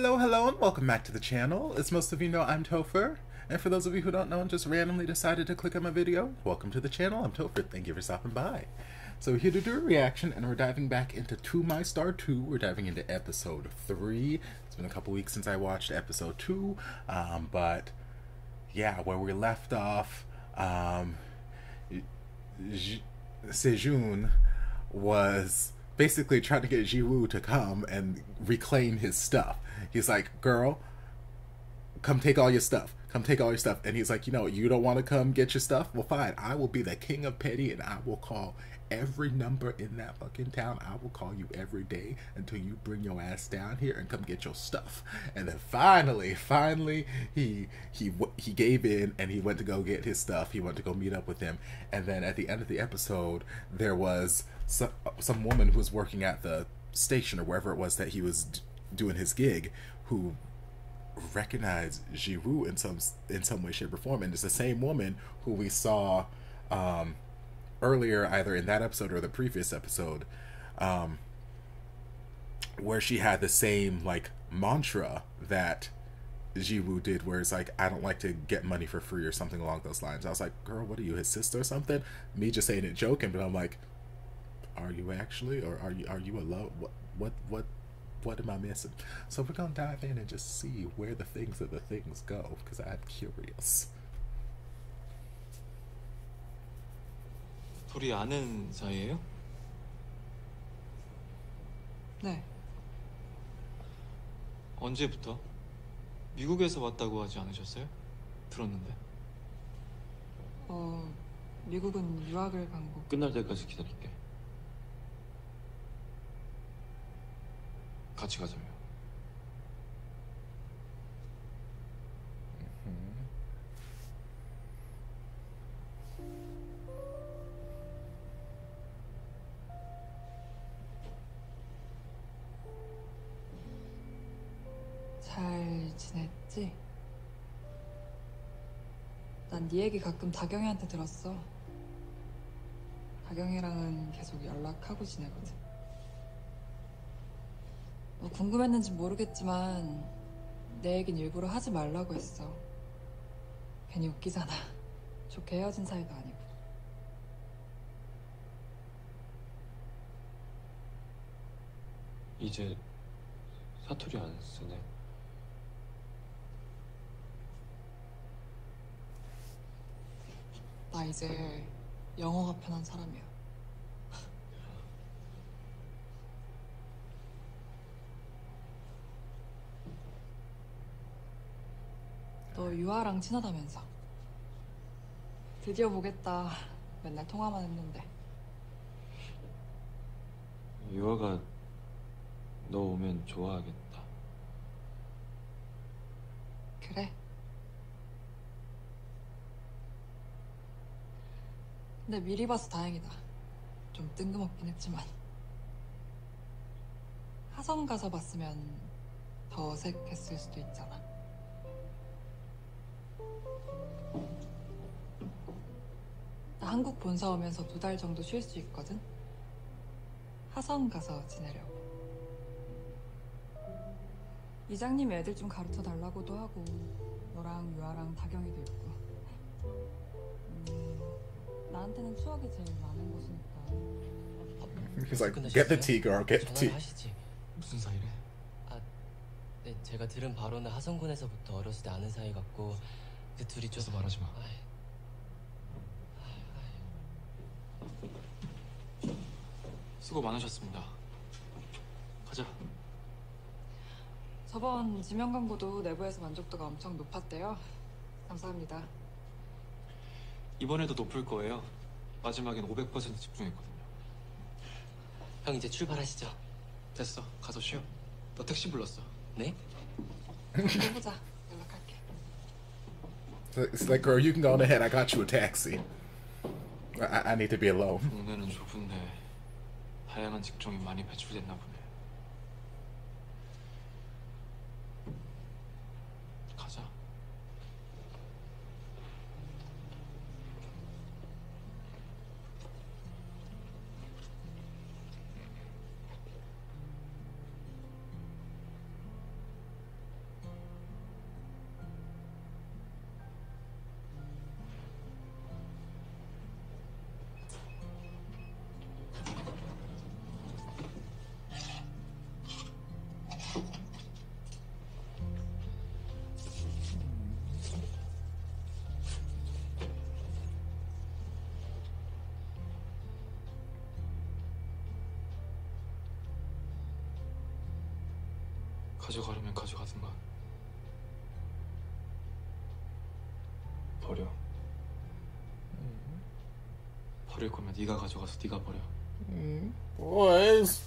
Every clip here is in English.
Hello, and welcome back to the channel. As most of you know, I'm Topher. And for those of you who don't know and just randomly decided to click on my video, welcome to the channel. I'm Topher. Thank you for stopping by. So we're here to do a reaction, and we're diving back into To My Star 2. We're diving into episode 3. It's been a couple weeks since I watched episode 2, but yeah, where we left off, Sejun was basically trying to get Jiwoo to come and reclaim his stuff. He's like, girl, come take all your stuff. Come take all your stuff. And he's like, you know, you don't want to come get your stuff? Well, fine. I will be the king of petty, and I will call every number in that fucking town. I will call you every day until you bring your ass down here and come get your stuff. And then finally, he gave in, and he went to go get his stuff. He went to go meet up with him. And then at the end of the episode, there was some woman who was working at the station or wherever it was that he was doing his gig, who recognized Jiwoo in some way, shape, or form. And it's the same woman who we saw earlier, either in that episode or the previous episode, where she had the same like mantra that Jiwoo did, where it's like, I don't like to get money for free or something along those lines. I was like, girl, what are you, his sister or something? Me just saying it joking, but I'm like, are you actually, or are you alone? What am I missing? So we're gonna dive in and just see where the things go, because I'm curious. 둘이 아는 사이예요? 네. 언제부터? 미국에서 왔다고 하지 않으셨어요? 들었는데. 미국은 유학을 간 거. 끝날 때까지 기다릴게. 같이 가자며. 잘 지냈지? 난 네 얘기 가끔 다경이한테 들었어. 다경이랑은 계속 연락하고 지내거든. 뭐 궁금했는지 모르겠지만 내 얘긴 일부러 하지 말라고 했어. 괜히 웃기잖아. 좋게 헤어진 사이도 아니고. 이제 사투리 안 쓰네. 나 이제 영어가 편한 사람이야. 너 유아랑 친하다면서. 드디어 보겠다. 맨날 통화만 했는데. 유아가 너 오면 좋아하겠다. 그래? 근데 미리 봐서 다행이다. 좀 뜬금없긴 했지만. 하성 가서 봤으면 더 어색했을 수도 있잖아. 나 한국 본사 오면서 2달 정도 쉴 수 있거든? 하성 가서 지내려고. 이장님이 애들 좀 가르쳐 달라고도 하고, 너랑 유아랑 다경이도 있고. 나한테는 추억이 제일 많은 곳이니까. He's like, get the tea, girl, get the tea. 하시지. 무슨 사이래? 네, 제가 들은 바로는 하성군에서부터 어렸을 때 아는 사이 같고, 그 둘이 좀 말하지 마. 수고 많으셨습니다. 가자. 저번 지명 광고도 내부에서 만족도가 엄청 높았대요. 감사합니다. 이번에도 높을 거예요. 마지막엔 500% 집중했거든요. 형 이제 출발하시죠. 됐어. 가서 쉬어. 너 택시 불렀어. 네? 해보자. 연락할게. It's like, girl, you can go on ahead. I got you a taxi. I need to be alone. 국내는 좁은데 다양한 직종이 많이 배출됐나 보네. 가자. 가져가려면 가져가든가. 버려. 버릴 거면 네가 가져가서 네가 버려. Boys.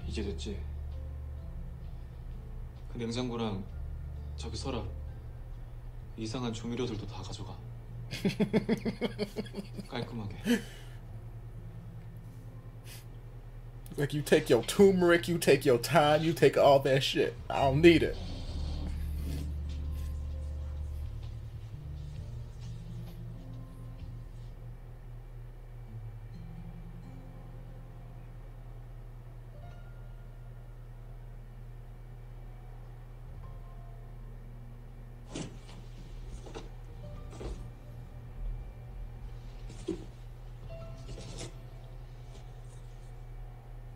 이제 됐지? 그 냉장고랑 저기 서랍 이상한 조미료들도 다 가져가. 깔끔하게. Like you take your turmeric, you take your time, you take all that shit. I don't need it.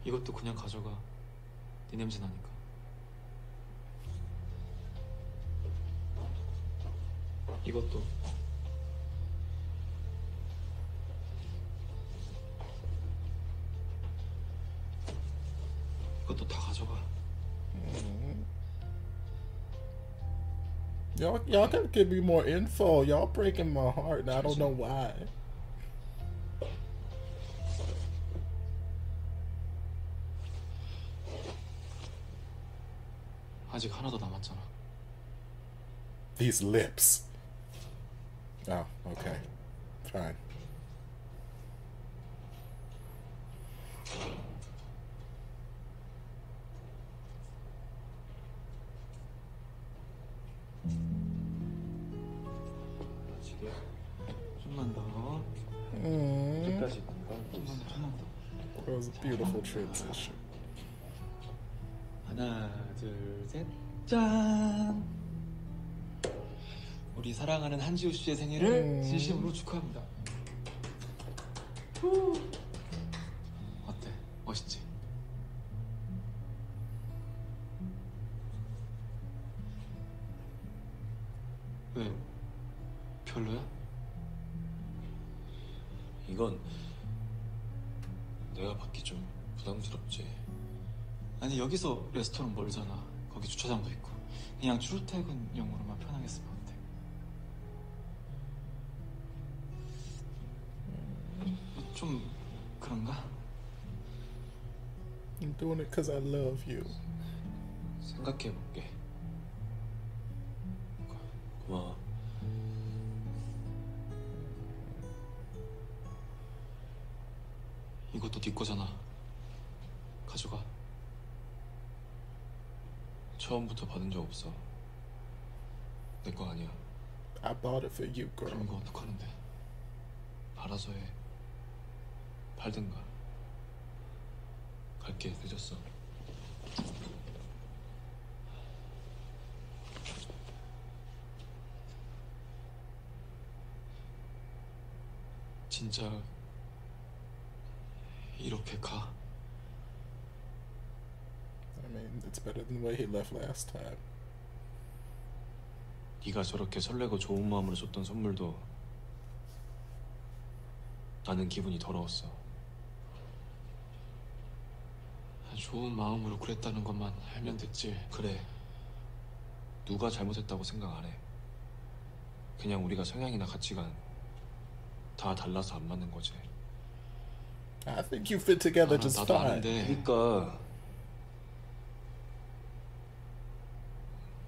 이것도 그냥 가져가. 네 냄새 나니까. 이것도. 이것도 다 가져가. Y'all can give me more info. Y'all breaking my heart, and I don't know why. 아직 하나 더 남았잖아. These lips. Oh, okay. Fine. 아직이야. 좀만 더. 끝까지. 좀만 더. That was a beautiful transition. 하나, 둘, 셋, 짠! 우리 사랑하는 한지우 씨의 생일을 진심으로 축하합니다. 어때? 멋있지? 왜? 별로야? 이건 내가 받기 좀 부담스럽지. 아니 여기서 레스토랑 멀잖아. 거기 주차장도 있고. 그냥 출퇴근용으로만 편하게 쓰면 안 돼. 좀 그런가? I'm doing it because I love you. 생각해볼게. 고마워. 이것도 네 거잖아. 가져가. 처음부터 받은 적 없어. 내 거 아니야. I bought it for you, 그럼 girl. 이거 어떡하는데? 알아서 해. 팔든가. 갈게. 늦었어. 진짜 이렇게 가? I mean, it's better than the way he left last time. 네가 저렇게 설레고 좋은 마음으로 줬던 선물도 나는 기분이 더러웠어. 좋은 마음으로 그랬다는 것만 알면 됐지. 그래. 누가 잘못했다고 생각 안 해. 그냥 우리가 성향이나 가치관 다 달라서 안 맞는 거지. I think you fit together just 나도 fine. 아는데. 그러니까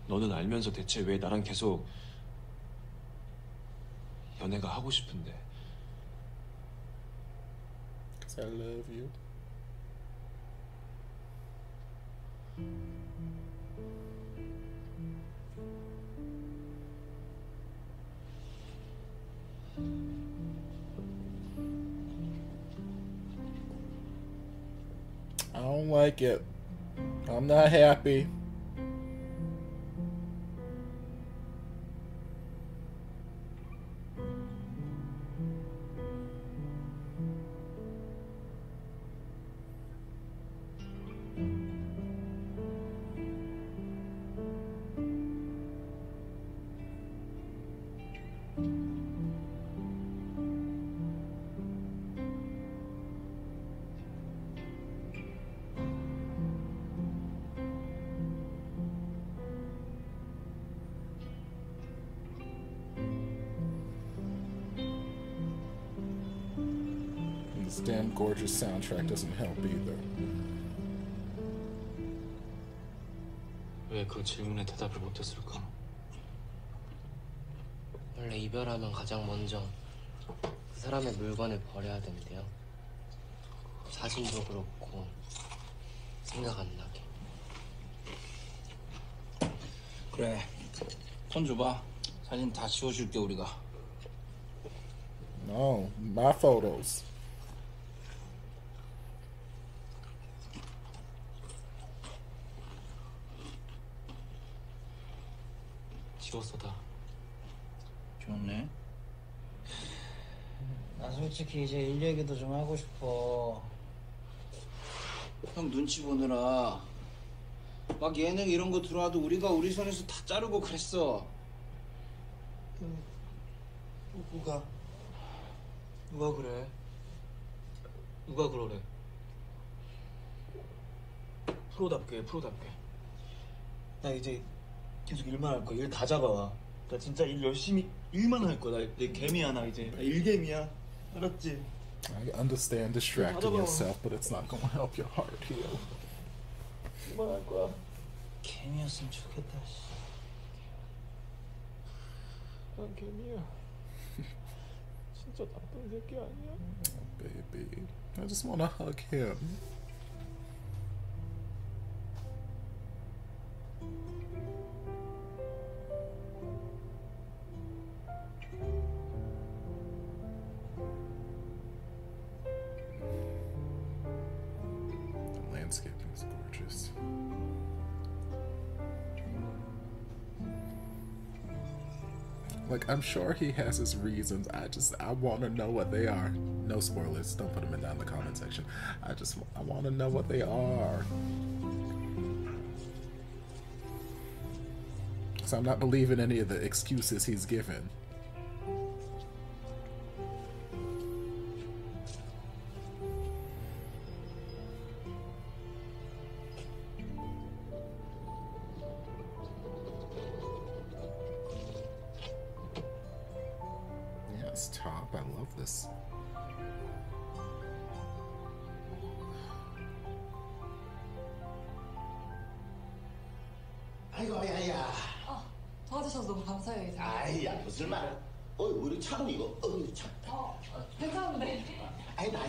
너는 알면서 대체 왜 나랑 계속 연애가 하고 싶은데? Because I love you. I don't like it. I'm not happy. damn gorgeous soundtrack doesn't help either. 왜 그 질문에 대답을 못했을까? 원래 이별하면 가장 먼저 그 사람의 물건을 버려야 된대요. 사진도 그렇고 생각 안 나게. 그래, 손 줘봐. 사진 다 지워줄게 우리가. No, my photos. 지웠어 다. 좋네. 나 솔직히 이제 일 얘기도 좀 하고 싶어. 형 눈치 보느라 막 예능 이런 거 들어와도 우리가 우리 손에서 다 자르고 그랬어. 누가 그래? 누가 그러래? 프로답게. 나 이제 계속 일만 할 거야. 일 다 잡아와. 나 진짜 일 열심히 일만 할 거야. 내 개미야 나 이제. 나 일개미야. 알았지? I understand distracting yourself, but it's not gonna help your heart heal. 일만 할 거야. 개미였으면 좋겠다. 난 개미야. 진짜 나쁜 새끼 아니야? Oh, baby, I just wanna hug him. The landscaping is gorgeous. Like, I'm sure he has his reasons. I want to know what they are. No spoilers. Don't put them in down in the comment section. I want to know what they are. So I'm not believing any of the excuses he's given. Yes, Top. I love this. 아이고 야야. 도와주셔서 너무 감사해요, 이제. 아이야 무슨 말을? 우리 차는 이거. 참. 괜찮은데. 아니다.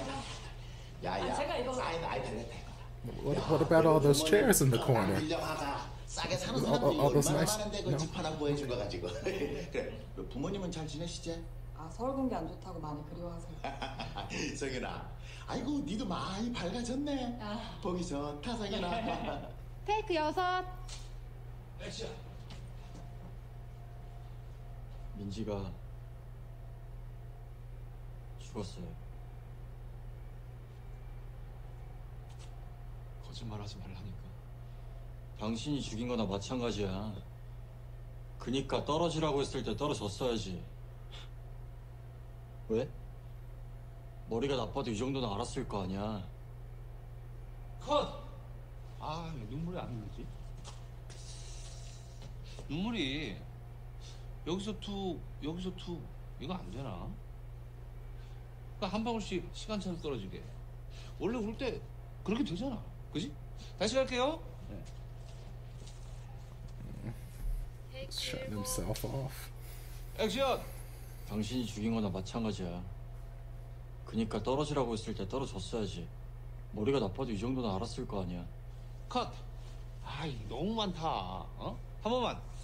야야. 제가 이거. 아니다. What about all those chairs in the corner? 싸게 사는 all those nice. 많은데 No. 집 하나 구해준 거 가지고. 그래. 부모님은 잘 지내시지? 서울 공기 안 좋다고 많이 그리워하세요. 성현아. 아이고 니도 많이 밝아졌네. 보기 좋다 성현아. 테이크 6. 액션. 민지가 죽었어요. 거짓말하지 말라니까. 당신이 죽인 거나 마찬가지야. 그니까 떨어지라고 했을 때 떨어졌어야지. 왜? 머리가 나빠도 이 정도는 알았을 거 아니야. 컷! 아, 눈물이 안 흐르지? 눈물이 여기서 툭 이거 안 되나? 그러니까 한 방울씩 시간차로 떨어지게. 원래 울 때 그렇게 되잖아. 그지? 다시 갈게요. 네. Shutting himself off. 액션! 당신이 죽인 거나 마찬가지야. 그니까 떨어지라고 했을 때 떨어졌어야지. 머리가 나빠도 이 정도는 알았을 거 아니야. 컷! 아이, 너무 많다. 어? 한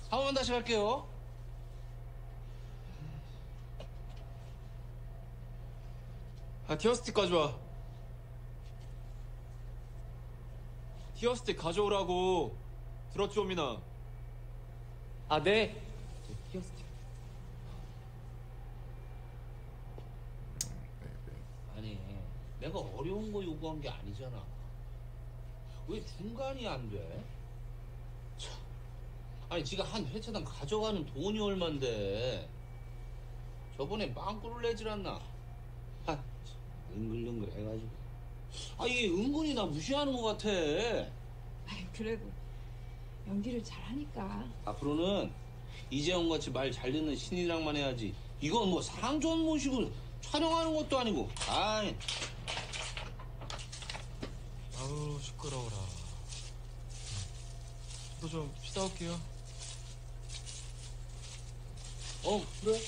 번만 다시 갈게요. 티어스틱 가져와. 티어스틱 가져오라고. 들었죠, 민아? 아, 네. 티어스틱. 아니, 내가 어려운 거 요구한 게 아니잖아. 왜 중간이 안 돼? 참. 아니, 지가 한 회차당 가져가는 돈이 얼만데. 저번에 빵꾸를 내질 않나? 아, 은글은글 해가지고. 아, 이게 은근히 나 무시하는 것 같아. 그래도 연기를 잘하니까. 앞으로는 이재용 같이 말 잘 듣는 신인이랑만 해야지. 이건 뭐 상전 모시고 촬영하는 것도 아니고. 아이. 아우 시끄러워라. 저도 좀 쉬다 올게요. 그래.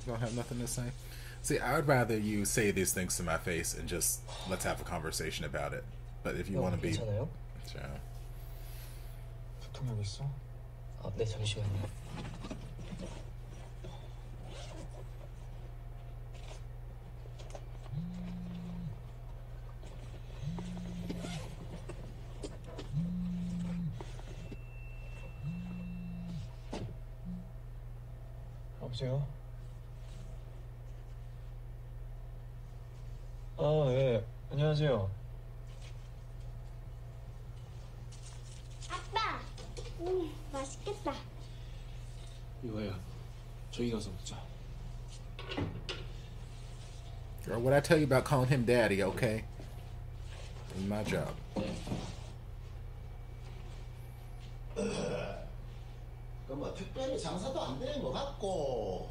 Don't have nothing to say. See, I would rather you say these things to my face and just let's have a conversation about it. But if you want to be, 괜찮아요? sure. 부통역 있어? 아, 네, 잠시만요. 여보세요? 아, 예. 안녕하세요. 아빠! 맛있겠다. 이거야. 저기 가서 먹자. Girl, what I tell you about calling him daddy, okay? It's my job. 뭐 특별히 장사도 안 되는 것 같고.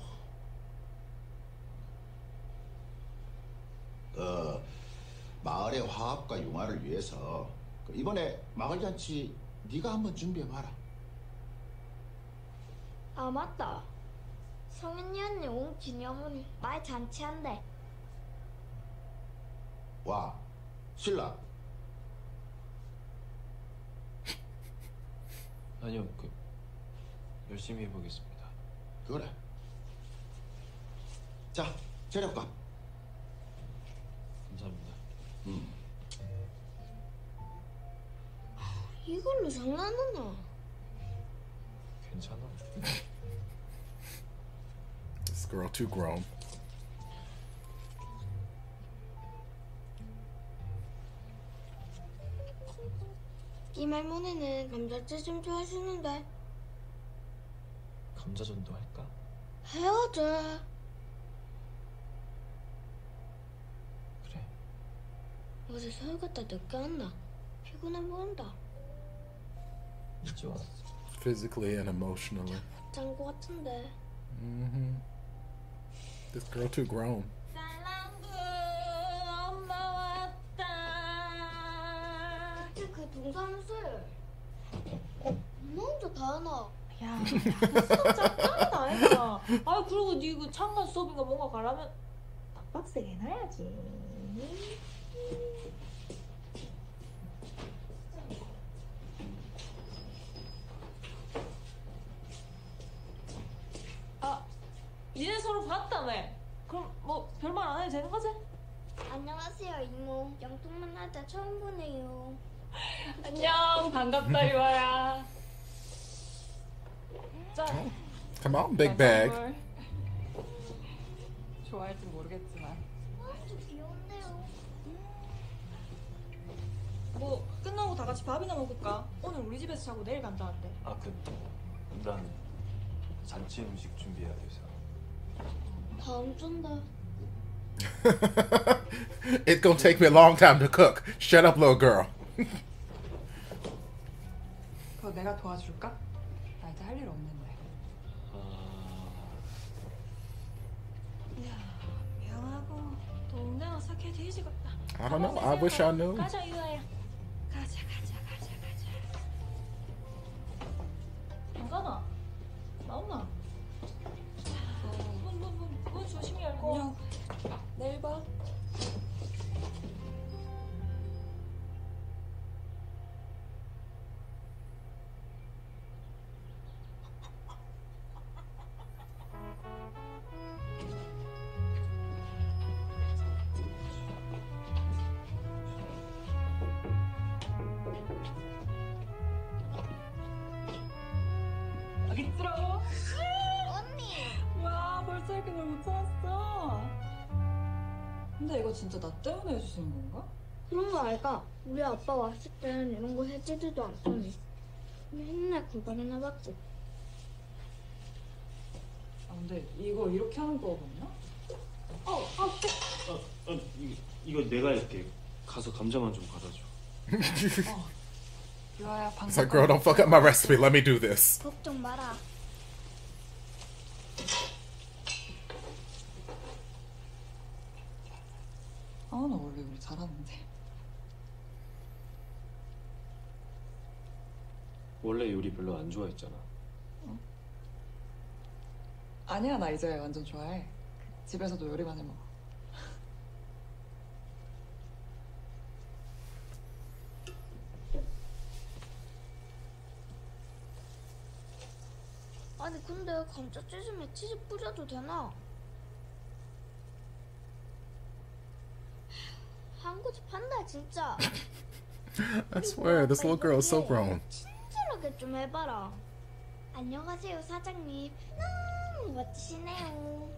마을의 화합과 융화를 위해서 이번에 마을 잔치 네가 한번 준비해봐라. 아 맞다. 성윤이 언니 온 기념으로 마을 잔치한대. 와, 신랑. 아니요, 열심히 해보겠습니다. 그래. 자, 재료값. 감사합니다. 이걸로 장난하나? 괜찮아. This girl too grown. 이 말문에는 감자채 좀 좋아하시는데 감자전도 할까? 해야지. 그래. 어제 서울 갔다 늦게 왔나? 피곤해 보인다. 이제 왔어. Physically and emotionally. 짠 거 같은데. This girl too grown. 살랑구 엄마 왔다. 그 동사무소에 엄마 혼자 다 하나. 야, 수업 짱짱이다 아이가. 아 그리고 니 그 창간 수업인가 뭔가 가려면 딱 빡세게 해놔야지. 아, 니네 서로 봤다며? 그럼 뭐 별말 안 해도 되는 거지? 안녕하세요 이모. 영통만 하자 처음 보네요. 안녕, 반갑다 유아야. 자, Come on, big bag. 좋아할지 모르겠지만. 좀 귀여운데요. 뭐 끝나고 다 같이 밥이나 먹을까? 오늘 우리 집에서 자고 내일 간다는데. 난 잔치 음식 준비해야 돼서. 다음 주인데. It's gonna take me a long time to cook. Shut up, little girl. 그거 내가 도와줄까? 나 이제 할 일 없는데. 야, 명하고 동네와 사케 뒤지겠다. I don't know. I wish I knew. 가자 유아야. 가자. 나가나? 나오나? 문 조심히 열고. 안녕. 내일 봐. 아기스러워. 언니. 와, 벌써 이렇게 널 못 참았어. 근데 이거 진짜 나 때문에 해주시는 건가? 그런 거 알까? 우리 아빠 왔을 땐 이런 거 해주지도 않더니 맨날 골반이나 받고. 아, 근데 이거 이렇게 하는 거거든요? 이거 내가 할게. 가서 감자만 좀 받아줘. 유아야, It's like, girl, don't fuck up my recipe. Let me do this. 걱정 마라. 아, 나 원래 요리 잘하는데. 원래 요리 별로 안 좋아했잖아. 아니야, 나 이제 완전 좋아해. 집에서도 요리만 해 먹어. 아니 근데 감자튀김에 치즈 뿌려도 되나? 한국 집 판다 진짜. I swear, this little girl is so grown. 친절하게 좀 해봐라. 안녕하세요 사장님. 너무 멋지시네요.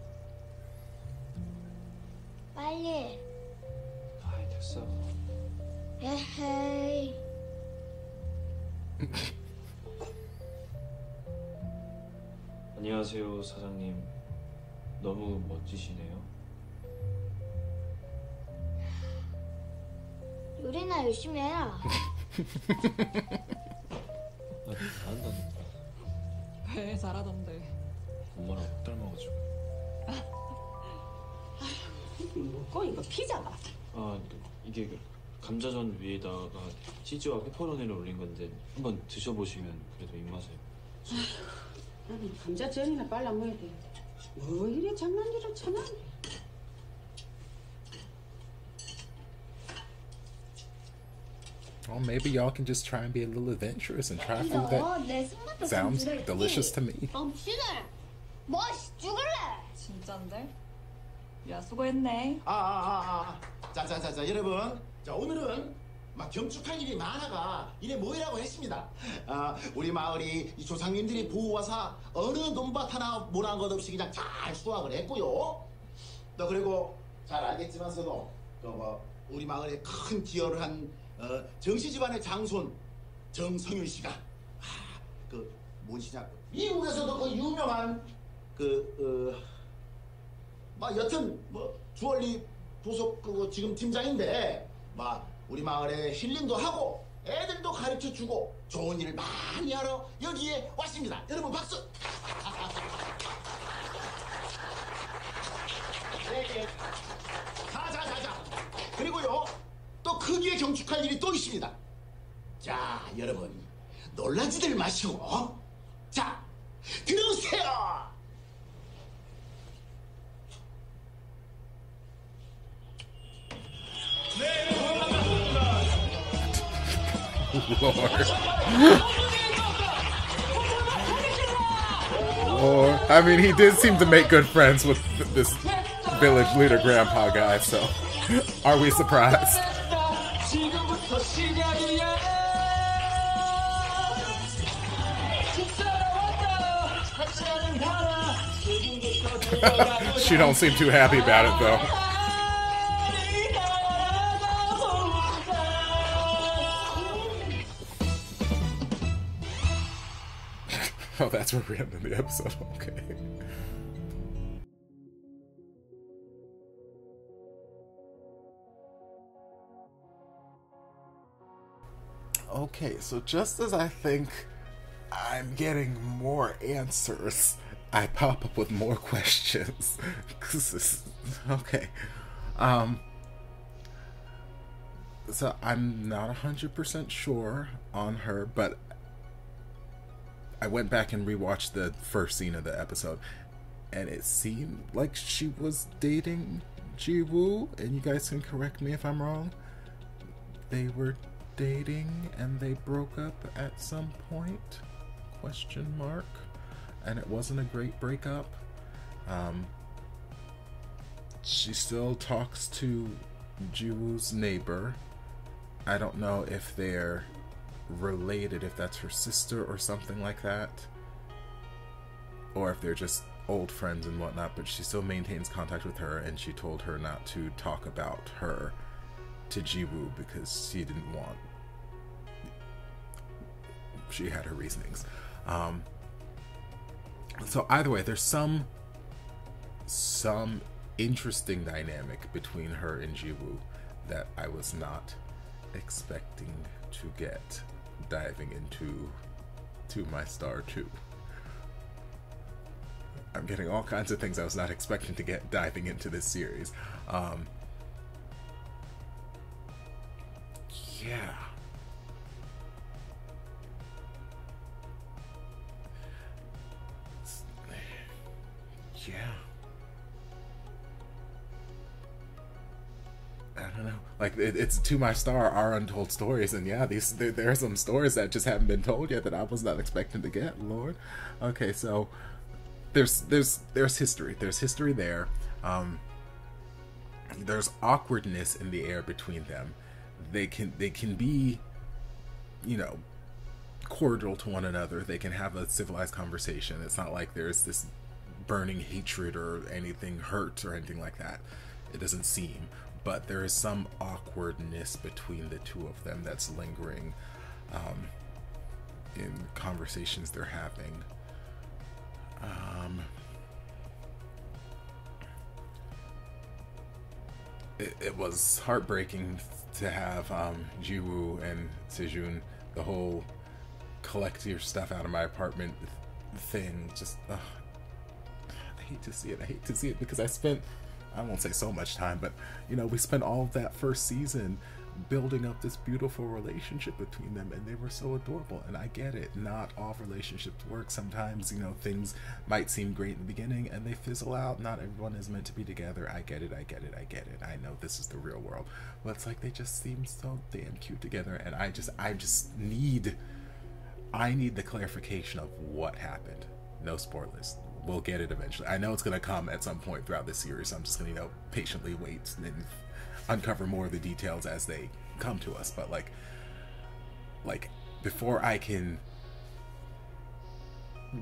빨리. 아이 됐어. 에헤이. 안녕하세요 사장님. 너무 멋지시네요. 요리나 열심히 해라. 나 잘한다니까. 왜 잘하던데. 엄마랑 못 닮아가지고. 뭐고 이거 피자가? 아 이게 감자전 위에다가 치즈와 페퍼로니를 올린 건데 한번 드셔보시면 그래도 입맛에. 나는 감자전이나 빨라 먹어야 돼. 뭐 이래 장난기를 쳐나? Well, maybe y'all can just try and be a little adventurous and try food that sounds delicious to me. 엄씨네. 뭐시 죽을래? 진짠데? 야, 수고했네. 자자자자 여러분, 자 오늘은 막 경축할 일이 많아가 이래 모이라고 했습니다. 우리 마을이 이 조상님들이 보호와사 어느 논밭 하나 모난 것 없이 그냥 잘 수확을 했고요. 또 그리고 잘 알겠지만서도 뭐 우리 마을에 큰 기여를 한 정씨 집안의 장손 정성윤 씨가 그 뭔시냐 미국에서도 그 유명한 막 여튼 뭐 주얼리 부속 그거 지금 팀장인데 막 우리 마을에 힐링도 하고 애들도 가르쳐주고 좋은 일 많이 하러 여기에 왔습니다. 여러분 박수. 네. 자자자자. 그리고요 또 크게 경축할 일이 또 있습니다. 자 여러분 놀라지들 마시고 자 들어오세요. Lord. I mean, he did seem to make good friends with this village leader grandpa guy, so are we surprised? She don't seem too happy about it though. Oh, that's where we're ending the episode. Okay. Okay, so just as I think I'm getting more answers, I pop up with more questions. Okay. So I'm not 100% sure on her, but I went back and rewatched the first scene of the episode, and it seemed like she was dating Ji-woo, and you guys can correct me if I'm wrong. They were dating and they broke up at some point? Question mark. And it wasn't a great breakup. She still talks to Ji-woo's neighbor. I don't know if they're related, if that's her sister or something like that, or if they're just old friends and whatnot, but she still maintains contact with her, and she told her not to talk about her to Ji-woo because she didn't want, she had her reasonings. So either way, there's some interesting dynamic between her and Ji-woo that I was not expecting to get diving into my star 2. I'm getting all kinds of things I was not expecting to get diving into this series. Yeah. Yeah. I don't know. Like it's To My Star, Our Untold Stories, and yeah, there are some stories that just haven't been told yet that I was not expecting to get. Lord. Okay, so there's history. There's history there. There's awkwardness in the air between them. They can be, you know, cordial to one another. They can have a civilized conversation. It's not like there's this burning hatred or anything, hurt or anything like that. It doesn't seem. But there is some awkwardness between the two of them that's lingering in conversations they're having. It was heartbreaking to have Jiwoo and Sejun, the whole collect your stuff out of my apartment thing. Just, I hate to see it. I hate to see it because I won't say so much time, but you know, we spent all of that first season building up this beautiful relationship between them, and they were so adorable. And I get it, not all relationships work. Sometimes, you know, things might seem great in the beginning and they fizzle out. Not everyone is meant to be together. I get it. I know this is the real world, but it's like they just seem so damn cute together, and I just need the clarification of what happened. No spoilers. We'll get it eventually. I know it's going to come at some point throughout this series, so I'm just going to, you know, patiently wait and uncover more of the details as they come to us. But like before I can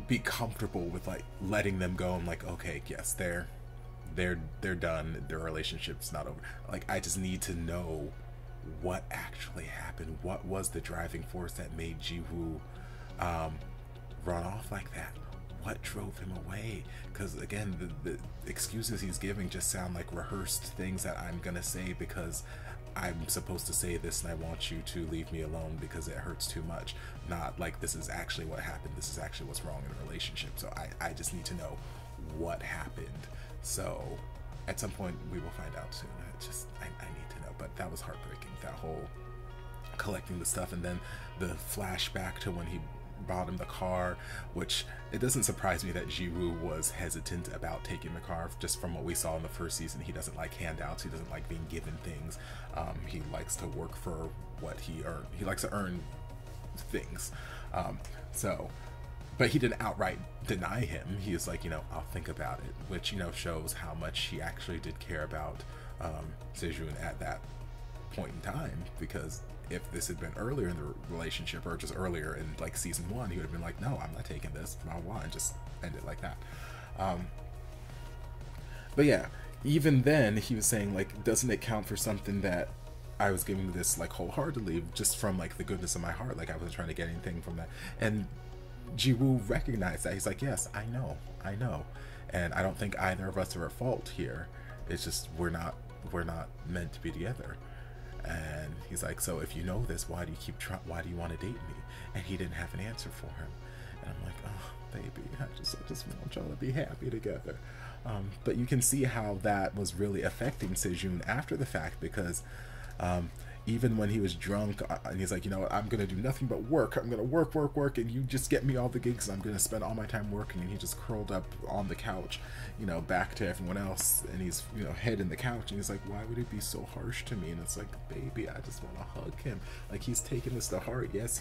be comfortable with like letting them go, I'm like, okay, yes, they're done. Their relationship's not over. Like, I just need to know what actually happened. What was the driving force that made Jiwoo run off like that? What drove him away? Because again, the excuses he's giving just sound like rehearsed things that I'm gonna say because I'm supposed to say this and I want you to leave me alone because it hurts too much. Not like this is actually what happened. This is actually what's wrong in a relationship. So I just need to know what happened. So at some point we will find out soon. I need to know. But that was heartbreaking, that whole collecting the stuff, and then the flashback to when he bought him the car, which it doesn't surprise me that Jiwoo was hesitant about taking the car. Just from what we saw in the first season, he doesn't like handouts, he doesn't like being given things. He likes to work for what he earned. He likes to earn things. But he didn't outright deny him. He was like, you know, I'll think about it, which, you know, shows how much he actually did care about Sejun at that point in time. Because if this had been earlier in the relationship, or just earlier in like season 1, he would have been like, no, I'm not taking this, blah, blah, and just end it like that. But yeah, even then he was saying, like, doesn't it count for something that I was giving this like wholeheartedly, just from like the goodness of my heart? Like, I wasn't trying to get anything from that. And Jiwoo recognized that. He's like, yes, I know, and I don't think either of us are at fault here. It's just we're not meant to be together. And he's like, so if you know this, why do you keep trying? Why do you want to date me? And he didn't have an answer for him. And I'm like, oh, baby, I just want y'all to be happy together. But you can see how that was really affecting Sejun after the fact, because even when he was drunk, and he's like, you know what, I'm gonna do nothing but work. I'm gonna work, and you just get me all the gigs. I'm gonna spend all my time working. And he just curled up on the couch, you know, back to everyone else, and he's, you know, head in the couch, and he's like, why would it be so harsh to me? And it's like, baby, I just want to hug him. Like, he's taking this to heart. Yes,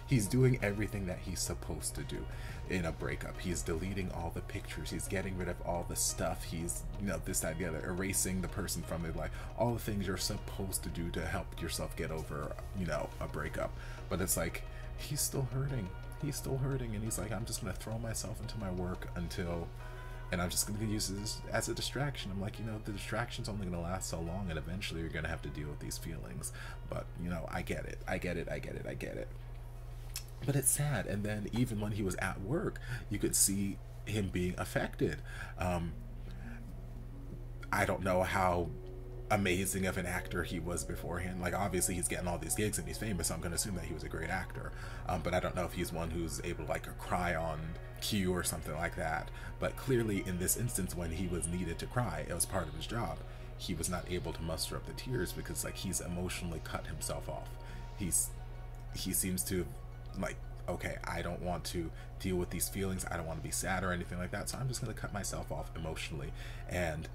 he's doing everything that he's supposed to do in a breakup. He's deleting all the pictures, he's getting rid of all the stuff, he's, you know, this, that, and the other, erasing the person from their life, all the things you're supposed to do to help yourself get over, you know, a breakup. But it's like, he's still hurting, and he's like, I'm just gonna throw myself into my work and I'm just gonna use this as a distraction. I'm like, you know, the distraction's only gonna last so long, and eventually you're gonna have to deal with these feelings. But, you know, I get it. But it's sad. And then even when he was at work, you could see him being affected. I don't know how amazing of an actor he was beforehand. Like, obviously he's getting all these gigs and he's famous, so I'm going to assume that he was a great actor. But I don't know if he's one who's able to like cry on cue or something like that. But clearly in this instance, when he was needed to cry, it was part of his job. He was not able to muster up the tears because, like, he's emotionally cut himself off. He seems to have, like, okay, I don't want to deal with these feelings, I don't want to be sad or anything like that, so I'm just going to cut myself off emotionally. And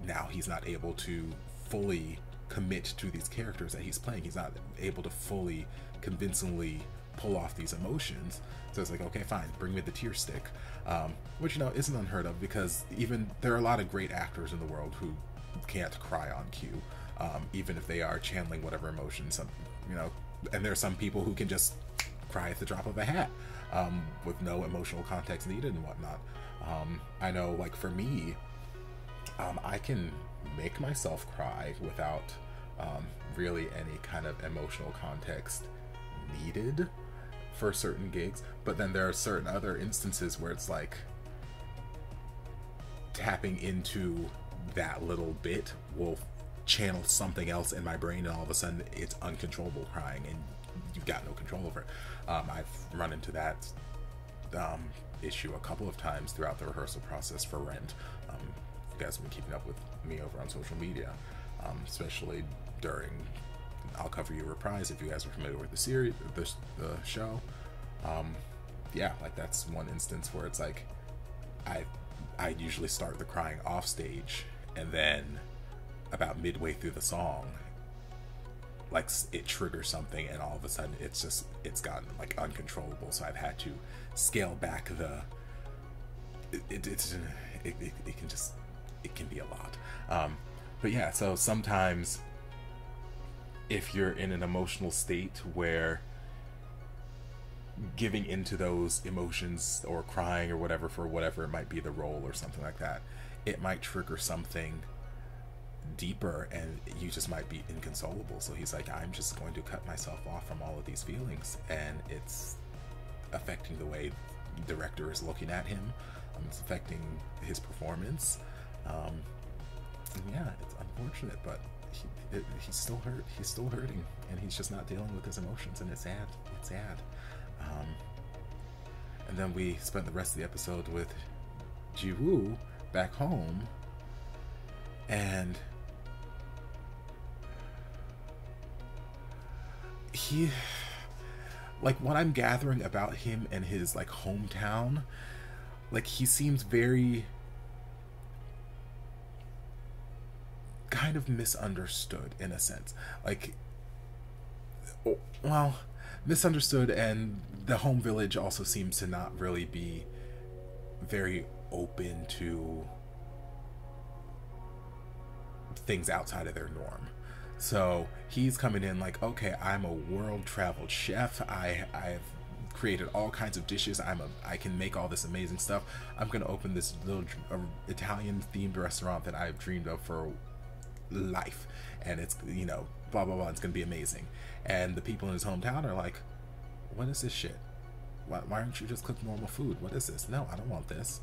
now he's not able to fully commit to these characters that he's playing. He's not able to fully convincingly pull off these emotions. So it's like, okay, fine, bring me the tear stick, which, you know, isn't unheard of, because even there are a lot of great actors in the world who can't cry on cue, even if they are channeling whatever emotion. Some, you know, and there are some people who can just cry at the drop of a hat, with no emotional context needed and whatnot. I know, like, for me, I can make myself cry without really any kind of emotional context needed for certain gigs, but then there are certain other instances where it's like tapping into that little bit will channel something else in my brain, and all of a sudden it's uncontrollable crying and you've got no control over it. I've run into that issue a couple of times throughout the rehearsal process for Rent. You guys have been keeping up with me over on social media, especially during I'll Cover You Reprise, if you guys are familiar with the series, the show. Yeah, like, that's one instance where it's like I usually start the crying off stage, and then about midway through the song, like, it triggers something, and all of a sudden it's gotten like uncontrollable. So I've had to scale back the it can be a lot. But yeah, so sometimes if you're in an emotional state where giving into those emotions or crying or whatever, for whatever it might be, the role or something like that, it might trigger something deeper and you just might be inconsolable. So he's like, I'm just going to cut myself off from all of these feelings, and it's affecting the way the director is looking at him. It's affecting his performance. Yeah, it's unfortunate, but he's still hurt. He's still hurting, and he's just not dealing with his emotions, and it's sad. It's sad. And then we spent the rest of the episode with Ji-woo back home, and he, like, what I'm gathering about him and his, like, hometown, like, he seems very kind of misunderstood in a sense. Like, well, misunderstood, and the home village also seems to not really be very open to things outside of their norm. So he's coming in like, okay, I'm a world-traveled chef. I've created all kinds of dishes. I can make all this amazing stuff. I'm gonna open this little Italian-themed restaurant that I've dreamed of for life, and it's, you know, blah blah blah, it's gonna be amazing. And the people in his hometown are like, what is this shit? Why don't you just cook normal food? What is this? No, I don't want this.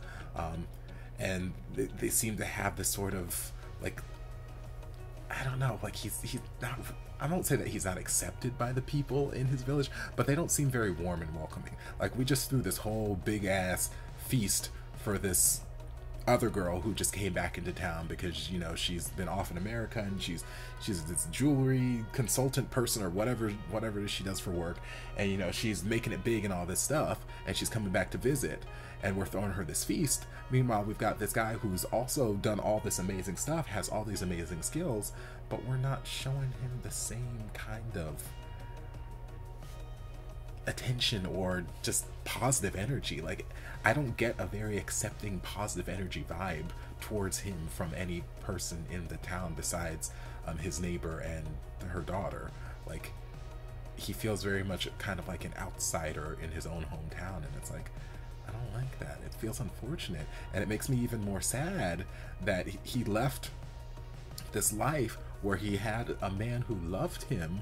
And they seem to have this sort of, like, I don't know, like, he's not, I don't say that he's not accepted by the people in his village, but they don't seem very warm and welcoming. Like, we just threw this whole big ass feast for this other girl who just came back into town because, you know, she's been off in America, and she's this jewelry consultant person or whatever she does for work, and, you know, she's making it big and all this stuff, and she's coming back to visit, and we're throwing her this feast. Meanwhile, we've got this guy who's also done all this amazing stuff, has all these amazing skills, but we're not showing him the same kind of attention or just positive energy. Like, I don't get a very accepting, positive energy vibe towards him from any person in the town besides his neighbor and her daughter. Like, he feels very much kind of like an outsider in his own hometown, and it's like, I don't like that. It feels unfortunate, and it makes me even more sad that he left this life where he had a man who loved him,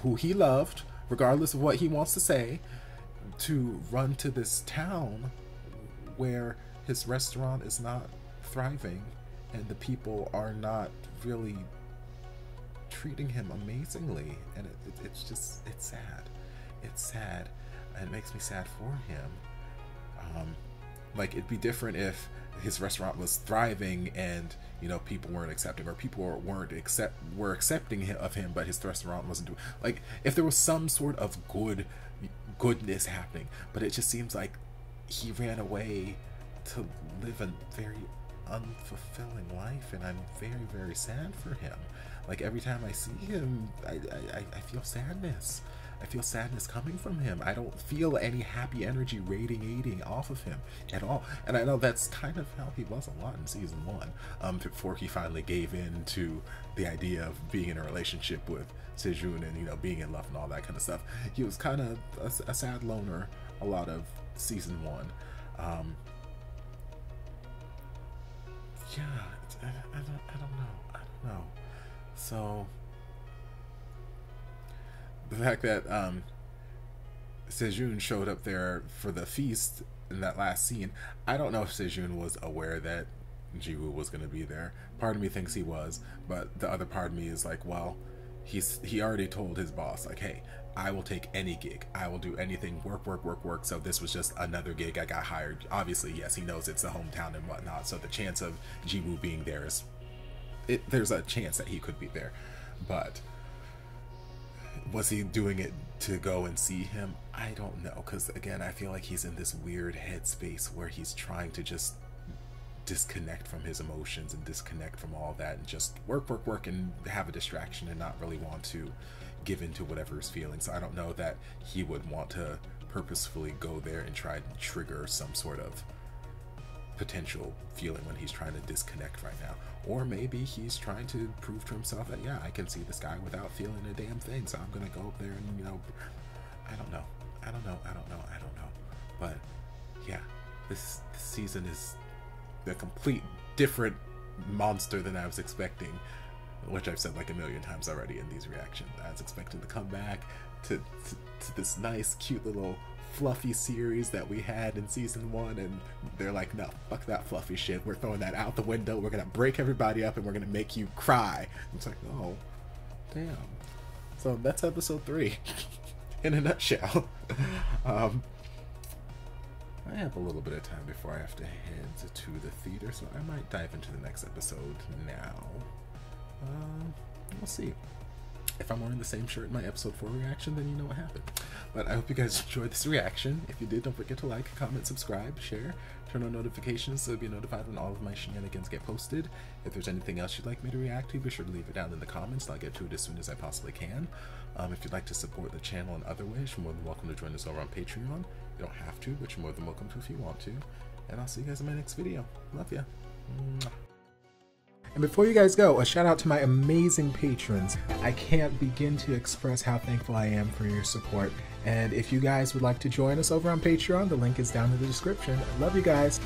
who he loved regardless of what he wants to say, to run to this town where his restaurant is not thriving and the people are not really treating him amazingly. And it's just, it's sad, and it makes me sad for him. Like, it'd be different if his restaurant was thriving and, you know, people weren't accepting, or people were accepting of him, but his restaurant wasn't doing, like, if there was some sort of good goodness happening, but it just seems like he ran away to live a very unfulfilling life, and I'm very, very sad for him. Like, every time I see him, I feel sadness. I feel sadness coming from him. I don't feel any happy energy radiating off of him at all. And I know that's kind of how he was a lot in season 1, before he finally gave in to the idea of being in a relationship with Sejun and, you know, being in love and all that kind of stuff. He was kind of a sad loner a lot of season 1. Yeah, I don't know. So the fact that Sejun showed up there for the feast in that last scene, I don't know if Sejun was aware that Jiwoo was going to be there. Part of me thinks he was, but the other part of me is like, well, he already told his boss, like, hey, I will take any gig. I will do anything, work. So this was just another gig. I got hired. Obviously, yes, he knows it's the hometown and whatnot, so the chance of Jiwoo being there is, there's a chance that he could be there. But was he doing it to go and see him? I don't know, because again, I feel like he's in this weird headspace where he's trying to just disconnect from his emotions and disconnect from all that and just work and have a distraction and not really want to give into whatever he's feeling. So I don't know that he would want to purposefully go there and try to trigger some sort of potential feeling when he's trying to disconnect right now. Or maybe he's trying to prove to himself that, yeah, I can see this guy without feeling a damn thing, so I'm gonna go up there and, you know, I don't know. But yeah, this season is a complete different monster than I was expecting, which I've said like a million times already in these reactions. I was expecting to come back to this nice, cute little fluffy series that we had in season 1, and they're like, no, fuck that fluffy shit. We're throwing that out the window. We're gonna break everybody up and we're gonna make you cry. It's like, oh, damn. So that's episode 3 in a nutshell. I have a little bit of time before I have to head to the theater, so I might dive into the next episode now. We'll see. If I'm wearing the same shirt in my episode 4 reaction, then you know what happened. But I hope you guys enjoyed this reaction. If you did, don't forget to like, comment, subscribe, share, turn on notifications so you'll be notified when all of my shenanigans get posted. If there's anything else you'd like me to react to, be sure to leave it down in the comments. I'll get to it as soon as I possibly can. If you'd like to support the channel in other ways, you're more than welcome to join us over on Patreon. You don't have to, but you're more than welcome to if you want to. And I'll see you guys in my next video. Love ya. Mwah. And before you guys go, a shout out to my amazing patrons. I can't begin to express how thankful I am for your support. And if you guys would like to join us over on Patreon, the link is down in the description. Love you guys.